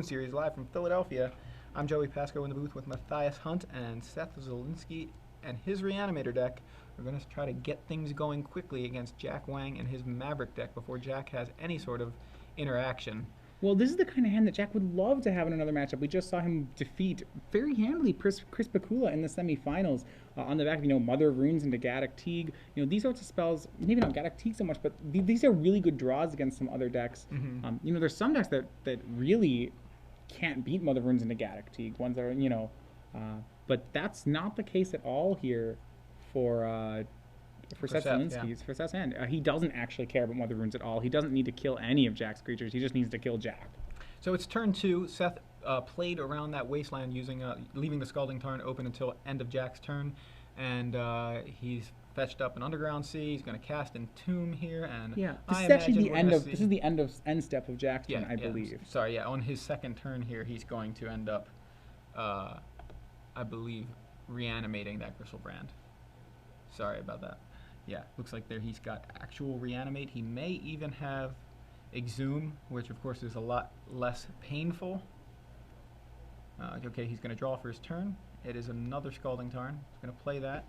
Series live from Philadelphia. I'm Joey Pasco in the booth with Matthias Hunt and Seth Zulinski and his Reanimator deck. We're going to try to get things going quickly against Jack Wang and his Maverick deck before Jack has any sort of interaction. Well, this is the kind of hand that Jack would love to have in another matchup. We just saw him defeat very handily Chris Bakula in the semifinals on the back of, Mother of Runes into Gaddock Teague. These sorts of spells, maybe not Gaddock Teague so much, but these are really good draws against some other decks. Mm-hmm. There's some decks that really can't beat Mother of Runes into Gaddock Teague. Ones that are, but that's not the case at all here for Seth Zulinski's, yeah. for Seth's hand. He doesn't actually care about Mother Runes at all. He doesn't need to kill any of Jack's creatures. He just needs to kill Jack. So it's turn 2. Seth played around that wasteland using leaving the Scalding Tarn open until end of Jack's turn, and he's fetched up an Underground Sea. He's going to cast Entomb here, and yeah, this is actually the end of this is the end step of Jack's turn, I believe. Sorry, yeah, on his second turn here, he's going to end up, I believe, reanimating that Gristlebrand. Sorry about that. Yeah, looks like there he's got actual Reanimate. He may even have Exhume, which of course is a lot less painful. Okay, he's going to draw for his turn. It is another Scalding Tarn. He's going to play that.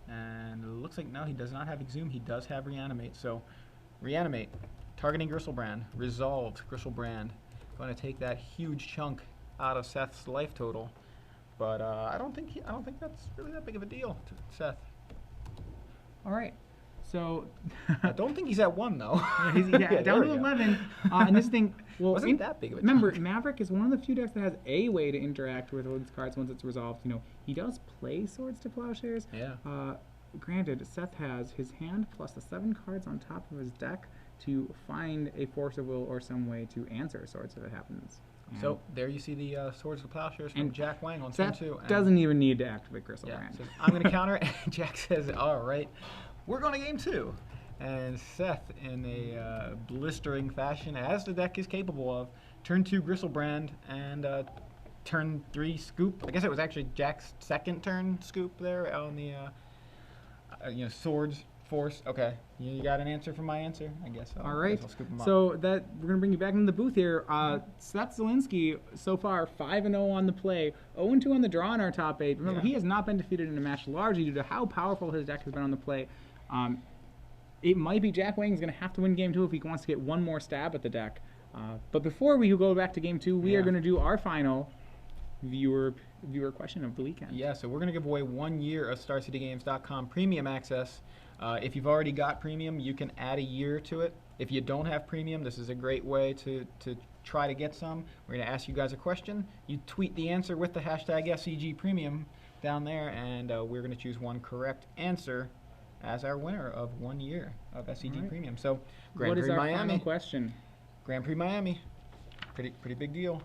And it looks like, no, he does not have Exhume. He does have Reanimate. So, Reanimate, targeting Gristlebrand, resolved Gristlebrand. Going to take that huge chunk out of Seth's life total. But I don't think that's really that big of a deal to Seth. All right, so I don't think he's at 1 though. He's down to 11. And this thing, well, wasn't that big of a remember, chunk. Maverick is one of the few decks that has a way to interact with those cards once it's resolved. He does play Swords to Plowshares. Yeah. Granted, Seth has his hand plus the 7 cards on top of his deck to find a Force of Will or some way to answer Swords if it happens. So there you see the Swords to Plowshares from Jack Wang on turn 2. Seth doesn't even need to activate Gristlebrand. Yeah, says, I'm going to counter, and Jack says, all right, we're going to game 2. And Seth, in a blistering fashion, as the deck is capable of, turn 2 Gristlebrand and turn 3 Scoop. I guess it was actually Jack's second turn Scoop there on the Swords Force. Okay, you got an answer for my answer, I guess. All right, I'll scoop him so up. we're gonna bring you back into the booth here. Seth Zulinski so far 5-0 on the play, 0-2 on the draw in our top 8. Remember, he has not been defeated in a match largely due to how powerful his deck has been on the play. It might be Jack Wang's gonna have to win game 2 if he wants to get one more stab at the deck. But before we go back to game 2, we are gonna do our final viewer question of the weekend. Yeah, so we're gonna give away 1 year of StarCityGames.com premium access. If you've already got premium, you can add a year to it. If you don't have premium, this is a great way to try to get some. We're going to ask you guys a question. You tweet the answer with the hashtag SCGPremium down there, and we're going to choose one correct answer as our winner of 1 year of SCG Premium. So, Grand Prix Miami. What is our final question? Grand Prix Miami. Pretty big deal.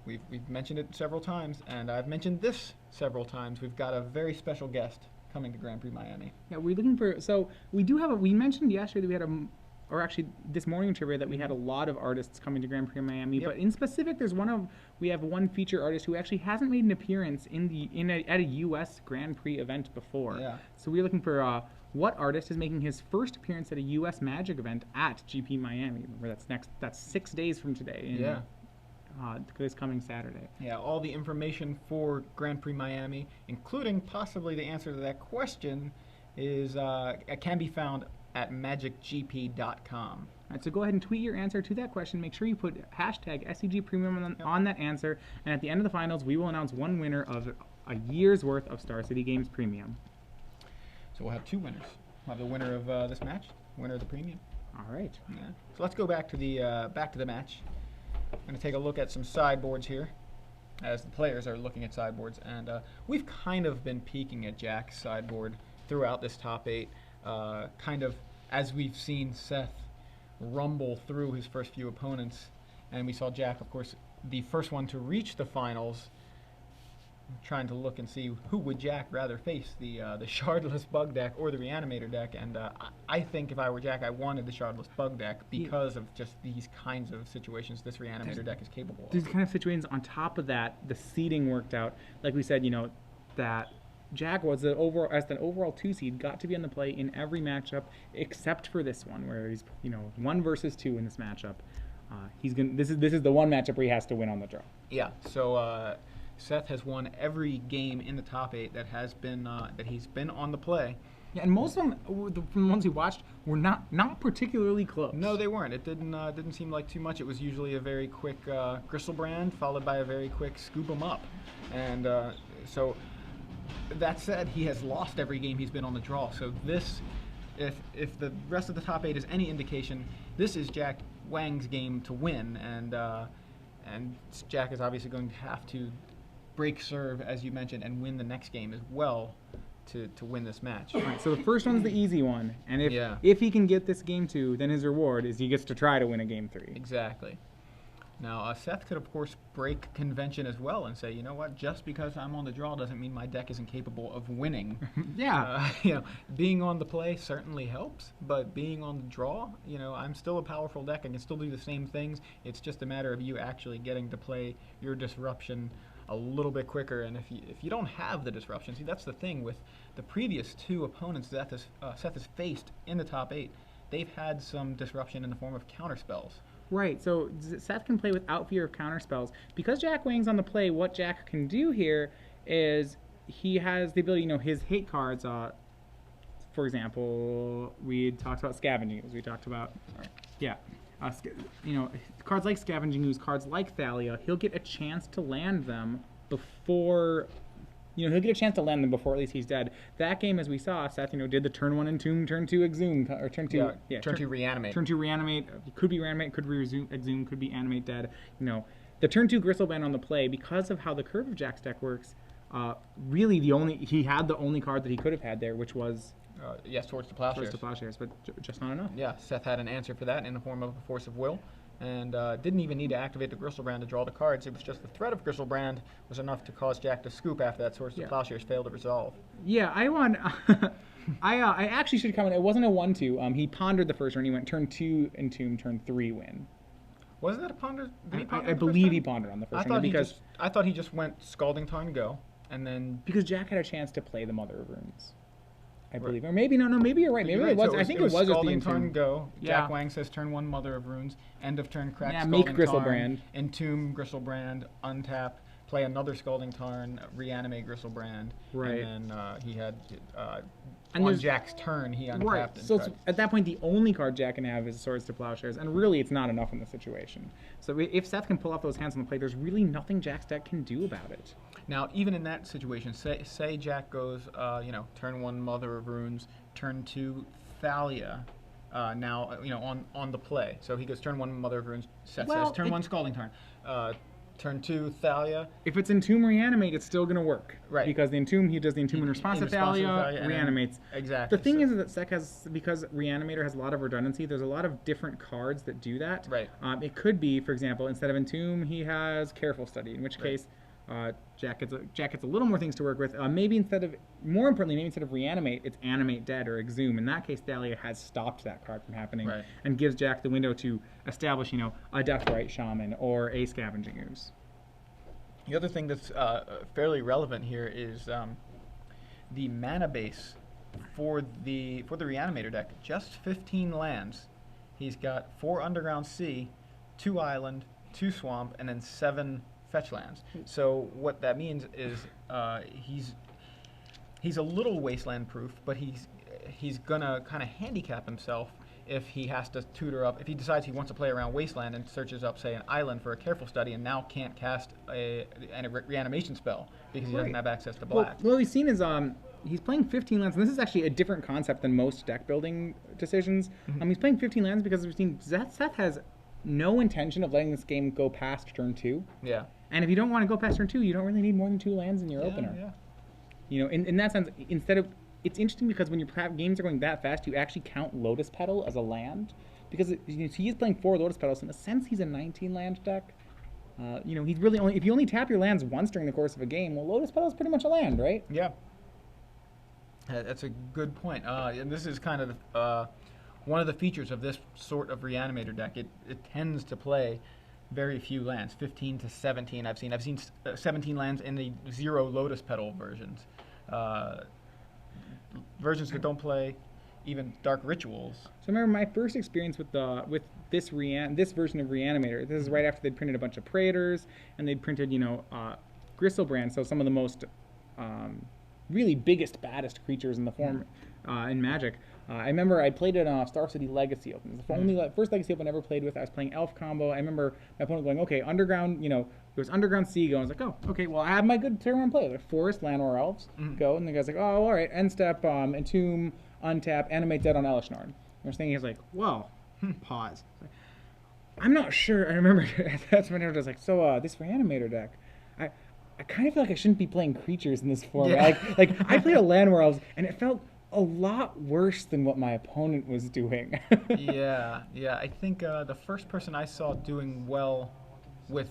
We've mentioned it several times, and I've mentioned this several times. We've got a very special guest coming to Grand Prix Miami. Yeah, we're looking for, so we do have we mentioned yesterday that we had or actually this morning trivia that we had a lot of artists coming to Grand Prix Miami, but in specific we have one feature artist who actually hasn't made an appearance at a US Grand Prix event before. Yeah. So we're looking for what artist is making his first appearance at a US Magic event at GP Miami. Remember, that's 6 days from today. This coming Saturday. Yeah, all the information for Grand Prix Miami, including possibly the answer to that question, can be found at MagicGP.com. All right, so go ahead and tweet your answer to that question. Make sure you put hashtag SCGPremium on that answer, and at the end of the finals, we will announce one winner of a year's worth of Star City Games Premium. So we'll have 2 winners. We'll have the winner of this match, winner of the premium. All right. Yeah. So let's go back to the match. I'm going to take a look at some sideboards here as the players are looking at sideboards, and we've kind of been peeking at Jack's sideboard throughout this top 8, kind of as we've seen Seth rumble through his first few opponents, and we saw Jack, of course, the first one to reach the finals. I'm trying to look and see who would Jack rather face, the Shardless Bug deck or the Reanimator deck, and I think if I were Jack, I wanted the Shardless Bug deck because of just these kinds of situations this Reanimator deck is capable of. These kind of situations. On top of that, the seeding worked out. Like we said, that Jack was as the overall 2 seed, got to be on the play in every matchup except for this one, where he's 1 versus 2 in this matchup. This is the one matchup where he has to win on the draw. Yeah. So Seth has won every game in the top 8 that he's been on the play. Yeah, and most of them, from the ones we watched, were not particularly close. No, they weren't. It didn't seem like too much. It was usually a very quick Gristlebrand followed by a very quick scoop 'em up, and so that said, he has lost every game he's been on the draw. So this, if the rest of the top 8 is any indication, this is Jack Wang's game to win, and Jack is obviously going to have to break serve, as you mentioned, and win the next game as well to win this match. All right, so the first one's the easy one, and Yeah. if he can get this game 2, then his reward is he gets to try to win a game 3. Exactly. Now, Seth could, of course, break convention as well and say, you know what, just because I'm on the draw doesn't mean my deck isn't capable of winning. Yeah. Being on the play certainly helps, but being on the draw, I'm still a powerful deck. I can still do the same things. It's just a matter of you actually getting to play your disruption a little bit quicker. And if you don't have the disruption, see, that's the thing with the previous 2 opponents that Seth has faced in the top 8. They've had some disruption in the form of counterspells. Right, so Seth can play without fear of counterspells. Because Jack Wang's on the play, what Jack can do here is he has the ability, his hate cards, for example, we talked about Scavenging Ooze, we talked about, cards like Scavenging Ooze, cards like Thalia, he'll get a chance to land them before... he'll get a chance to land them before at least he's dead. That game, as we saw, Seth, did the turn 1 Entomb, turn 2 Exhume, or turn 2... turn 2 Reanimate. Turn 2 Reanimate. Could be Reanimate, could be Exhume, could be Animate Dead. The turn 2 Gristlebrand on the play, because of how the curve of Jack's deck works, really he had the only card that he could have had there, which was... Swords to Plowshares. Swords to Plowshares, but just not enough. Yeah, Seth had an answer for that in the form of a Force of Will. And didn't even need to activate the Gristlebrand to draw the cards. It was just the threat of Gristlebrand was enough to cause Jack to scoop after that Swords to Plowshares failed to resolve. Yeah, I actually should comment. It wasn't a 1-2. He pondered the first turn. He went turn 2 Entomb, turn 3 Win. Wasn't that a ponder? Did he ponder I believe he pondered on the first turn I thought he just went Scalding Tarn go, and then because Jack had a chance to play the Mother of Runes. I believe, or maybe maybe you're right. Maybe it was. So I think it was just the Scalding Tarn go. Yeah. Jack Wang says turn 1 Mother of Runes. End of turn crack. Yeah, Scalding make Gristlebrand. Tarn, Entomb Gristlebrand. Untap. Play another Scalding Tarn. Reanimate Gristlebrand. Right. And then he had and on Jack's turn he untapped. Right. So at that point, the only card Jack can have is Swords to Plowshares, and really, it's not enough in this situation. So if Seth can pull off those hands on the play, there's really nothing Jack's deck can do about it. Now, even in that situation, say Jack goes, turn 1 Mother of Runes, turn 2 Thalia, on the play. So he goes turn 1 Mother of Runes, Seth says turn 1 Scalding Tarn, turn 2 Thalia. If it's Entomb Reanimate, it's still going to work. Right. Because the Entomb, he does the Entomb in response to Thalia, reanimates. Exactly. The thing is that Seth has, because Reanimator has a lot of redundancy, there's a lot of different cards that do that. Right. It could be, for example, instead of Entomb, he has Careful Study, in which case Jack gets a little more things to work with. More importantly, maybe instead of Reanimate, it's Animate Dead or Exhume. In that case, Thalia has stopped that card from happening and gives Jack the window to establish, a Deathrite Shaman or a Scavenging Ooze. The other thing that's fairly relevant here is the mana base for the Reanimator deck. Just 15 lands. He's got 4 Underground Sea, 2 Island, 2 Swamp, and then 7 fetch lands. So what that means is he's a little wasteland proof, but he's gonna kind of handicap himself if he has to tutor up. If he decides he wants to play around wasteland and searches up, say, an island for a Careful Study, and now can't cast a reanimation spell because he doesn't have access to black. Well, what we've seen is he's playing 15 lands, and this is actually a different concept than most deck building decisions. He's playing 15 lands because we've seen Seth has no intention of letting this game go past turn 2. Yeah. And if you don't want to go past turn 2, you don't really need more than 2 lands in your opener. Yeah. In that sense, it's interesting because when your games are going that fast, you actually count Lotus Petal as a land. Because he is playing 4 Lotus Petals, in a sense he's a 19 land deck. He's really only, if you only tap your lands once during the course of a game, well, Lotus Petal is pretty much a land, right? Yeah. That's a good point. And this is kind of one of the features of this sort of Reanimator deck. It tends to play very few lands, 15 to 17 I've seen 17 lands in the 0 Lotus Petal versions. Versions that don't play even Dark Rituals. So I remember my first experience with this version of Reanimator. This is right after they'd printed a bunch of Praetors, and they'd printed, Gristlebrand, so some of the most really biggest, baddest creatures in the form in Magic. I remember I played it on Star City Legacy Open. It was the first Legacy Open I ever played with. I was playing Elf combo. I remember my opponent going, okay, Underground, it was Underground Sea go. I was like, oh, okay, well, I have my good turn one play. Like Forest, Land, or Elves go. And the guy's like, oh, all right, end step, Entomb, untap, animate dead on Elishnorn. I was thinking, he's like, well, pause. I'm not sure. I remember that's when I was like, so this Reanimator deck, I kind of feel like I shouldn't be playing creatures in this format. Yeah. Like I played a Land War Elves, and it felt a lot worse than what my opponent was doing. Yeah. I think the first person I saw doing well with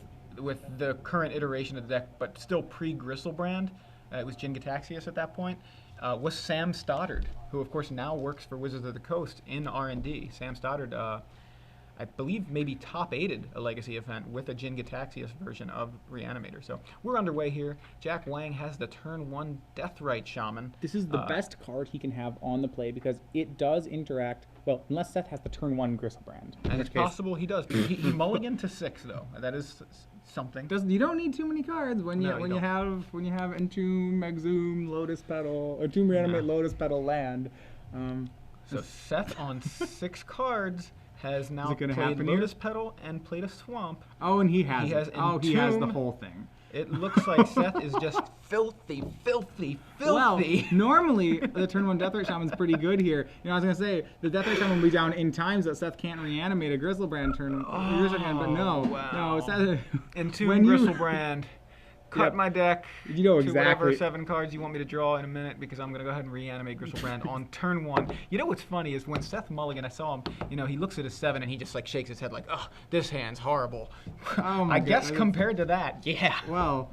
the current iteration of the deck, but still pre-Gristlebrand, it was Jin Gataxias at that point, was Sam Stoddard, who of course now works for Wizards of the Coast in R&D. Sam Stoddard, I believe, maybe top-8'd a Legacy event with a Jin Gataxias version of Reanimator. So we're underway here. Jack Wang has the turn 1 Deathrite Shaman. This is the best card he can have on the play because it does interact, well, unless Seth has the turn 1 Gristlebrand. And it's possible he does. He mulliganed to 6, though. That is something. You don't need too many cards when you have Entomb, Exhume, Lotus Petal, or Tomb Reanimate, Lotus Petal land. So Seth on 6 cards has now played Lotus Petal and played a Swamp. Oh, and he has he has the Entomb. whole thing. It looks like Seth is just filthy. Well, normally the turn 1 Deathrite Shaman's pretty good here. I was going to say, the Deathrite Shaman will be down in times that Seth can't reanimate a Gristlebrand turn. But no, Seth... Entomb Gristlebrand. Cut my deck to whatever 7 cards you want me to draw in a minute because I'm going to go ahead and reanimate Gristlebrand on turn 1. What's funny is when Seth mulligan, I saw him, he looks at his 7 and he just like shakes his head like, oh, this hand's horrible. Oh my I guess compared to that, yeah. Well,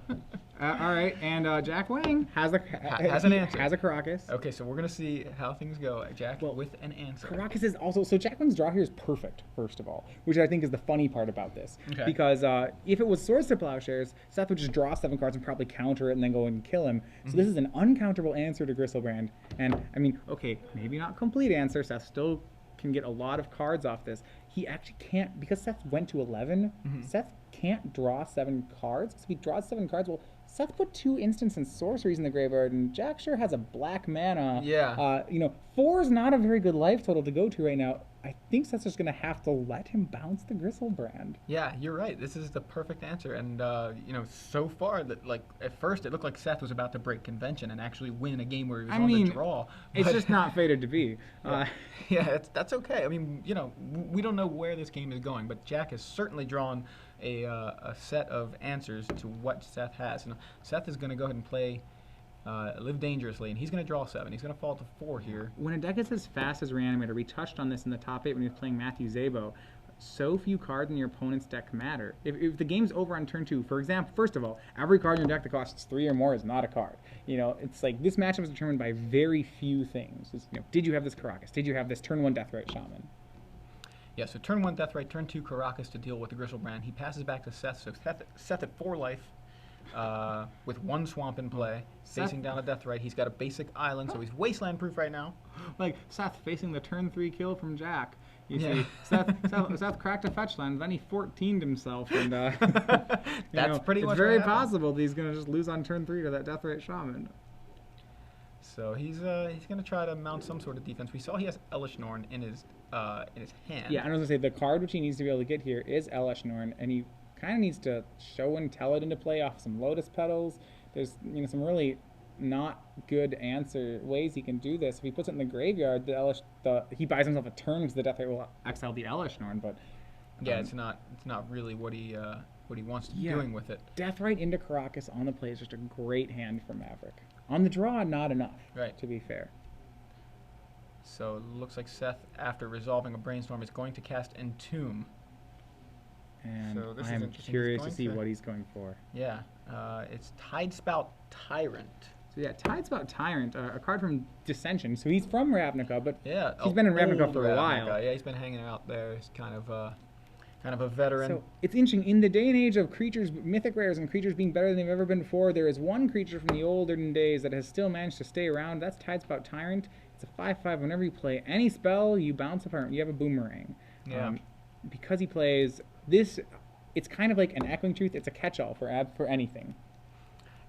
all right, and Jack Wang has an answer. Has a Caracas. Okay, so we're going to see how things go. Jack with an answer. Caracas is also, so Jack Wang's draw here is perfect, first of all, which I think is the funny part about this. Okay. Because if it was Swords to Plowshares, Seth would just draw 7 cards and probably counter it and then go and kill him. So this is an uncounterable answer to Gristlebrand. And, I mean, okay, maybe not complete answer. Seth still can get a lot of cards off this. He actually can't, because Seth went to 11, Seth can't draw 7 cards. So if he draws 7 cards, well, Seth put 2 instants and sorceries in the graveyard, and Jack sure has a black mana. Yeah. 4 is not a very good life total to go to right now. I think Seth's just going to have to let him bounce the Gristlebrand. Yeah, you're right. This is the perfect answer. And, so far, at first it looked like Seth was about to break convention and actually win a game where he was on the draw. It's just not fated to be. That's okay. I mean, we don't know where this game is going, but Jack has certainly drawn a set of answers to what Seth has. And Seth is going to go ahead and play Live Dangerously, and he's going to draw 7. He's going to fall to 4 here. When a deck is as fast as Reanimator, we touched on this in the top 8 when he was playing Matthew Szabo, so few cards in your opponent's deck matter. If the game's over on turn 2, for example, first of all, every card in your deck that costs 3 or more is not a card. It's like this matchup is determined by very few things. Did you have this Caracas? Did you have this turn 1 Deathrite Shaman? Yeah, so turn 1 Deathrite, turn 2 Caracas to deal with the Gristlebrand. He passes back to Seth, so Seth at 4 life with 1 Swamp in play, facing down a Deathrite. He's got a basic island, so he's wasteland proof right now. Like Seth facing the turn 3 kill from Jack. You see, Seth cracked a fetch land, then he 14'd himself, and that's pretty much it's very possible that he's going to just lose on turn 3 to that Deathrite Shaman. So he's going to try to mount some sort of defense. We saw he has Elishnorn in his hand. Yeah, and I was going to say, the card which he needs to be able to get here is Elishnorn, and he kind of needs to show and tell it into play off some Lotus Petals. There's some really not good ways he can do this. If he puts it in the graveyard, he buys himself a turn because the Deathrite will exile the Elishnorn, but it's not really what he wants to be doing with it. Deathrite into Caracas on the play is just a great hand for Maverick. On the draw, not enough, to be fair. So it looks like Seth, after resolving a Brainstorm, is going to cast Entomb. And so I'm curious to see what he's going for. Yeah, it's Tidespout Tyrant. So yeah, Tidespout Tyrant, a card from Dissension. So he's from Ravnica, but he's been in Ravnica Ravnica for a while. Yeah, he's been hanging out there. He's kind of a veteran. So it's interesting. In the day and age of creatures, mythic rares and creatures being better than they've ever been before, there is one creature from the olden days that has still managed to stay around. That's Tidespout Tyrant. It's a 5/5. Whenever you play any spell, you bounce apart. You have a boomerang. Yeah. because he plays this, it's kind of like an echoing truth. It's a catch-all for anything.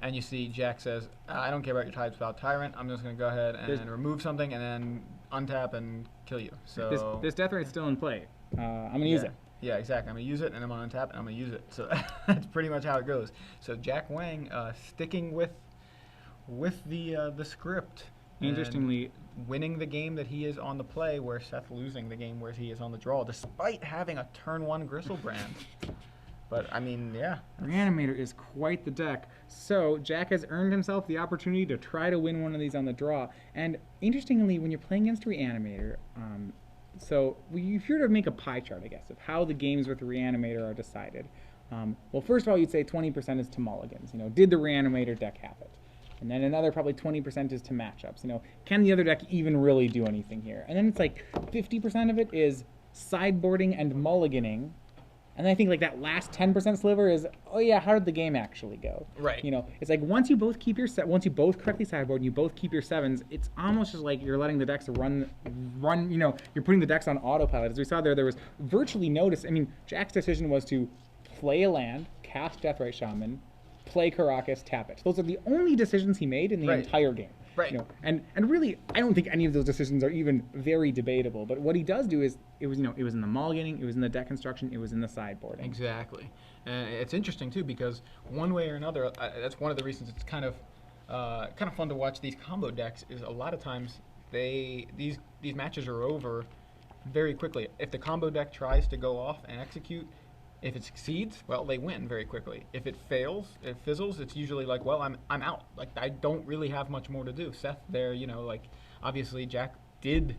And you see Jack says, I don't care about your type spell Tyrant. I'm just going to go ahead and remove something and then untap and kill you. So this Death Right's still in play. I'm going to use it. Yeah, exactly. I'm going to use it, and I'm going to untap, and I'm going to use it. So that's pretty much how it goes. So Jack Wang sticking with the script. Interestingly, winning the game that he is on the play, where Seth losing the game where he is on the draw, despite having a turn 1 Gristlebrand. But, I mean, yeah. Reanimator is quite the deck. So, Jack has earned himself the opportunity to try to win one of these on the draw. And, interestingly, when you're playing against Reanimator, so if you were to make a pie chart, I guess, of how the games with Reanimator are decided. Well, first of all, you'd say 20% is to mulligans. You know, did the Reanimator deck have it? And then another probably 20% is to matchups. You know, can the other deck even really do anything here? And then it's like 50% of it is sideboarding and mulliganing. And then I think like that last 10% sliver is, oh yeah, how did the game actually go? Right. You know, it's like once you both keep your once you both correctly sideboard and you both keep your 7s, it's almost just like you're letting the decks run. You know, you're putting the decks on autopilot. As we saw there was virtually no. I mean, Jack's decision was to play a land, cast Deathrite Shaman, play Caracas, tap it. Those are the only decisions he made in the entire game. Right. You know, and really, I don't think any of those decisions are even very debatable. But what he does do is, it was in the mulliganing, it was in the deck construction, it was in the sideboarding. Exactly, and it's interesting too because one way or another, that's one of the reasons it's kind of fun to watch these combo decks. Is a lot of times these matches are over very quickly. If the combo deck tries to go off and execute, if it succeeds, well, they win very quickly. If it fails, it fizzles, it's usually like, well, I'm out. Like, I don't really have much more to do. Seth there, you know, like, obviously Jack did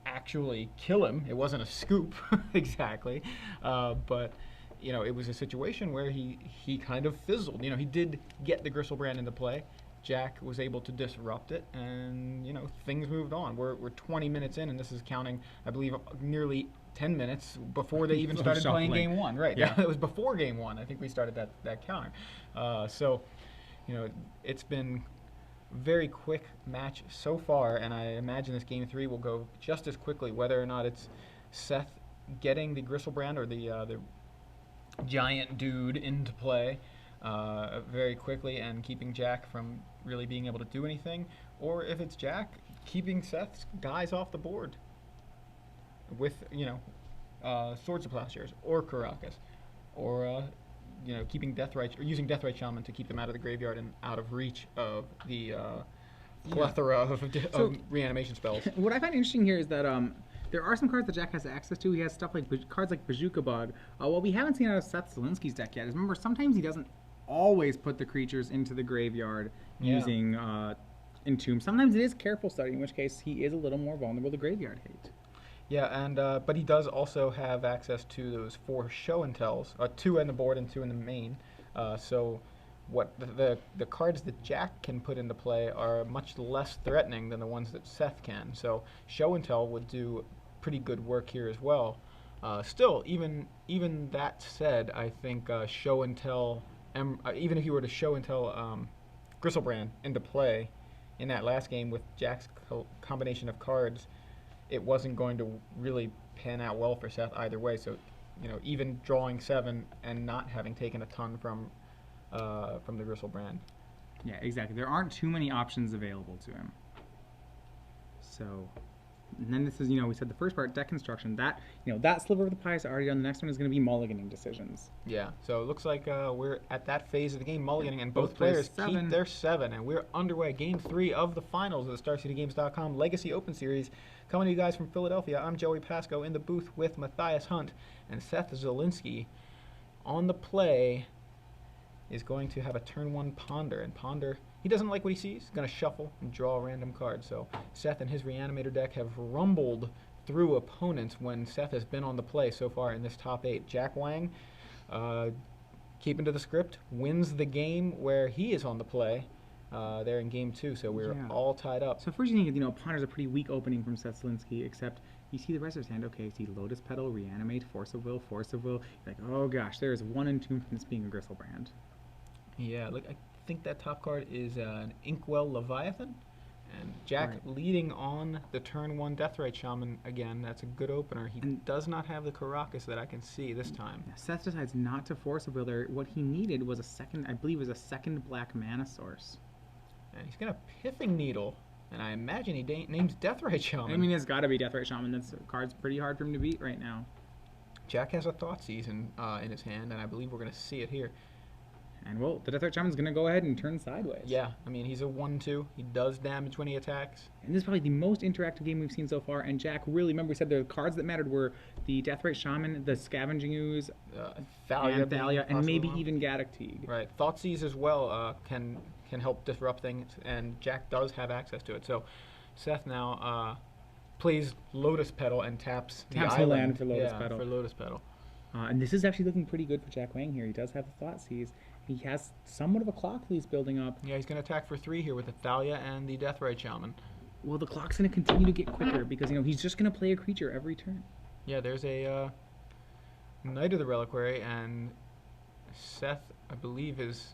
actually kill him. It wasn't a scoop, exactly. But, you know, it was a situation where he kind of fizzled. You know, he did get the Gristlebrand into play. Jack was able to disrupt it, and, you know, things moved on. We're 20 minutes in, and this is counting, I believe, nearly 10 minutes before they even started playing game 1. Right. Yeah. It was before game 1. I think we started that counter. So, you know, it's been very quick match so far, and I imagine this game 3 will go just as quickly, whether or not it's Seth getting the Gristlebrand or the giant dude into play very quickly and keeping Jack from really being able to do anything, or if it's Jack keeping Seth's guys off the board with, you know, Swords of Plowshares or Caracas, or you know, keeping Deathrite or using Deathrite Shaman to keep them out of the graveyard and out of reach of the plethora of reanimation spells. What I find interesting here is that there are some cards that Jack has access to. He has stuff like cards like Bazooka Bug. What we haven't seen out of Seth Zulinski's deck yet is, remember, sometimes he doesn't always put the creatures into the graveyard using Entomb. Sometimes it is Careful Study, in which case he is a little more vulnerable to graveyard hate. Yeah, and but he does also have access to those 4 show and tells, 2 in the board and 2 in the main. So what the cards that Jack can put into play are much less threatening than the ones that Seth can. So show and tell would do pretty good work here as well. Still, even that said, I think show and tell, even if you were to show and tell Gristlebrand into play in that last game with Jack's combination of cards, it wasn't going to really pan out well for Seth either way. So, you know, even drawing 7 and not having taken a ton from the Gristlebrand. Yeah, exactly. There aren't too many options available to him. So, and then this is, you know, we said the first part, deck construction. That, you know, that sliver of the pie is already done. The next one is going to be mulliganing decisions. Yeah. So it looks like we're at that phase of the game, mulliganing, and both players keep their 7, and we're underway. Game 3 of the finals of the StarCityGames.com Legacy Open Series. Coming to you guys from Philadelphia, I'm Joey Pasco in the booth with Matthias Hunt, and Seth Zulinski on the play is going to have a turn 1 Ponder, and Ponder, he doesn't like what he sees. He's going to shuffle and draw a random card. So Seth and his Reanimator deck have rumbled through opponents when Seth has been on the play so far in this top 8. Jack Wang, keeping to the script, wins the game where he is on the play there in game 2. So we're all tied up. So first you think, you know, Ponder's a pretty weak opening from Seth Zulinski, except you see the rest of his hand. Okay, see Lotus Petal, Reanimate, Force of Will, Force of Will. You're like, oh gosh, there is 1 Entomb from this being a Gristlebrand. Yeah, look, I think that top card is an Inkwell Leviathan, And Jack Right. leading on the turn 1 Deathrite Shaman again. That's a good opener. He does not have the Karakas that I can see this time. Seth decides not to force a will there. What he needed was a second, I believe, was a second black mana source. And he's going to Pithing Needle. And I imagine he names Deathrite Shaman. I mean, it's got to be Deathrite Shaman. That card's pretty hard for him to beat right now. Jack has a Thoughtseize in his hand, and I believe we're going to see it here. And, well, the Deathrite Shaman's going to go ahead and turn sideways. Yeah, I mean, he's a 1/2. He does damage when he attacks. And this is probably the most interactive game we've seen so far. And Jack, really, remember we said the cards that mattered were the Deathrite Shaman, the Scavenging Ooze, Thalia, and maybe even Gaddock Teague. Right. Thoughtseize as well can help disrupt things, and Jack does have access to it. So Seth now plays Lotus Petal and taps the the island land for Lotus Petal. For Lotus Petal. And this is actually looking pretty good for Jack Wang here. He does have the Thoughtseize. He has somewhat of a clock he's building up. Yeah, he's going to attack for 3 here with the Thalia and the Deathrite Shaman. Well, the clock's going to continue to get quicker because, he's just going to play a creature every turn. Yeah, there's a Knight of the Reliquary, and Seth, I believe, looked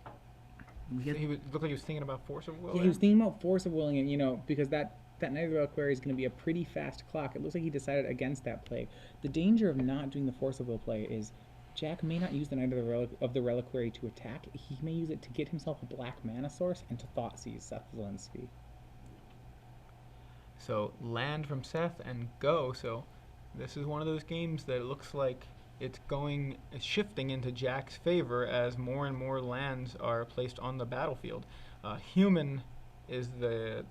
like he was thinking about Force of Will. Yeah, he was thinking about Force of Willing it, because that Knight of the Reliquary is going to be a pretty fast clock. It looks like he decided against that play. The danger of not doing the Force of Will play is Jack may not use the Knight of the Reliquary to attack. He may use it to get himself a black mana source and to Thoughtseize Seth Zulinski. So land from Seth and go. So this is one of those games that it looks like it's shifting into Jack's favor as more and more lands are placed on the battlefield. Human is the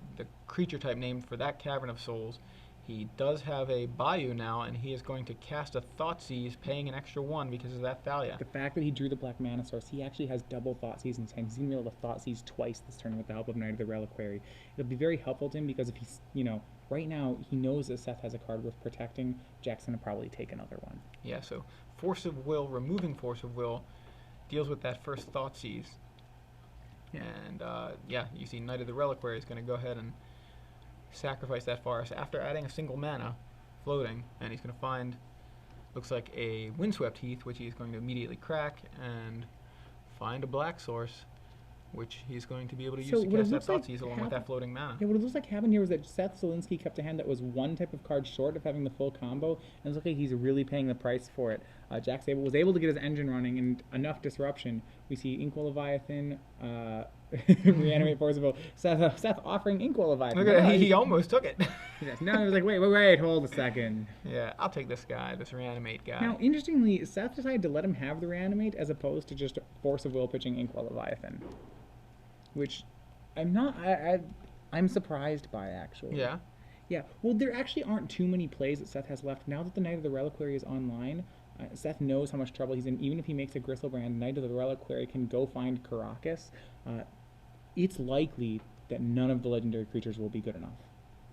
creature type named for that Cavern of Souls. He does have a Bayou now, and he is going to cast a Thoughtseize, paying an extra 1 because of that Thalia. The fact that he drew the black mana source, he actually has double Thoughtseize in his hand. He's going to be able to Thoughtseize twice this turn with the help of Knight of the Reliquary. It'll be very helpful to him because if he's, right now he knows that Seth has a card worth protecting. Jack's going to probably take another one. Yeah, so Force of Will, removing Force of Will, deals with that first Thoughtseize. Yeah. And, you see Knight of the Reliquary is going to go ahead and sacrifice that forest after adding a single mana, floating, and he's going to find, looks like a Windswept Heath, which he's going to immediately crack, and find a black source, which he's going to be able to use to cast that Thoughtseize along with that floating mana. Yeah, what it looks like happened here was that Seth Zulinski kept a hand that was one type of card short of having the full combo, and it looks like he's really paying the price for it. Jack was able to get his engine running and enough disruption. We see Inkwell Leviathan, reanimate Force of Will. Seth offering Inkwell Leviathan. Look at that, he almost took it. Yes, no, he was like, wait, hold a second. Yeah, I'll take this guy, this reanimate guy. Now, interestingly, Seth decided to let him have the reanimate as opposed to just Force of Will pitching Inkwell Leviathan, which I'm surprised by, actually. Yeah. Yeah, well, there actually aren't too many plays that Seth has left. Now that the Knight of the Reliquary is online, Seth knows how much trouble he's in. Even if he makes a Gristlebrand, Knight of the Reliquary can go find Karakas. It's likely that none of the legendary creatures will be good enough.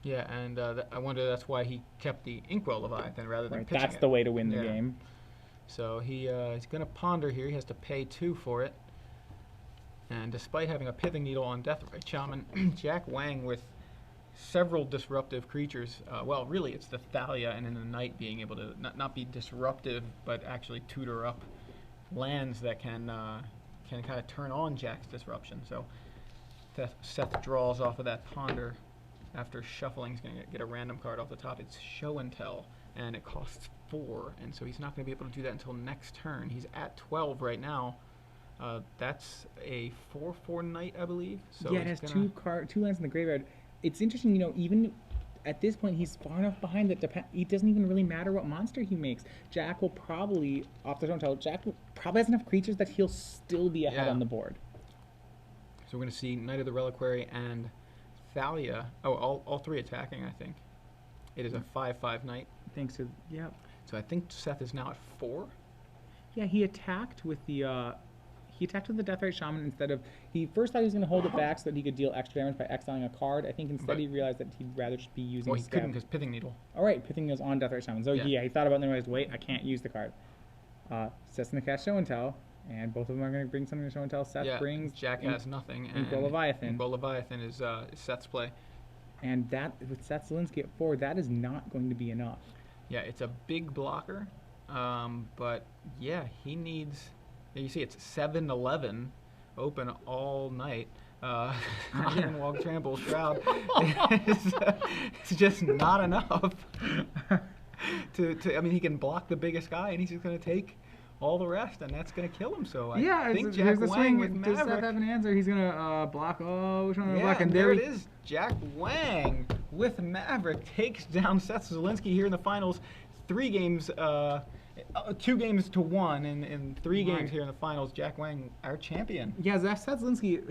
Yeah, and I wonder that's why he kept the Inkwell Leviathan rather than pitching That's it. the way to win the game. So he's going to ponder here. He has to pay 2 for it. And despite having a Pithing Needle on Deathrite Shaman, Jack Wang with several disruptive creatures. Well, really, it's the Thalia and then the Knight being able to not be disruptive, but actually tutor up lands that can kind of turn on Jack's disruption. So Seth draws off of that ponder. After shuffling, he's going to get a random card off the top. It's Show and Tell, and it costs 4, and so he's not going to be able to do that until next turn. He's at 12 right now. That's a 4/4 Knight, I believe. So yeah, it has two lands in the graveyard. It's interesting, even at this point, he's far enough behind that it doesn't even really matter what monster he makes. Jack will probably, off the Show and Tell, Jack probably has enough creatures that he'll still be ahead on the board. So we're going to see Knight of the Reliquary and Thalia. Oh, all 3 attacking, I think. It is a 5/5 Knight. Thanks to, yeah. So I think Seth is now at 4. Yeah, he attacked with the Deathrite Shaman instead of, he first thought he was going to hold it back so that he could deal extra damage by exiling a card. I think instead he realized that he'd rather just be using Well, he couldn't because Pithing Needle. All right, Pithing Needle's on Deathrite Shaman. So yeah, he thought about it and realized, wait, I can't use the card. Seth's going to cast Show and Tell, and both of them are going to bring something to Show and Tell. Seth brings... Jack has nothing. Inkwell Leviathan. Inkwell Leviathan is Seth's play. And that, with Seth Zulinski at 4, that is not going to be enough. Yeah, it's a big blocker, but yeah, he needs... You see, it's 7/11, open all night. Iron Wall Trample Shroud is just not enough. I mean, he can block the biggest guy, and he's just going to take all the rest, and that's going to kill him. So I think Jack Wang with Maverick. Does Seth have an answer? He's going to block. Oh, which one to block? And there it is. Jack Wang with Maverick takes down Seth Zulinski here in the finals. 3 games, 2 games to 1 in 3 games here in the finals. Jack Wang, our champion. Yeah, Seth Zulinski.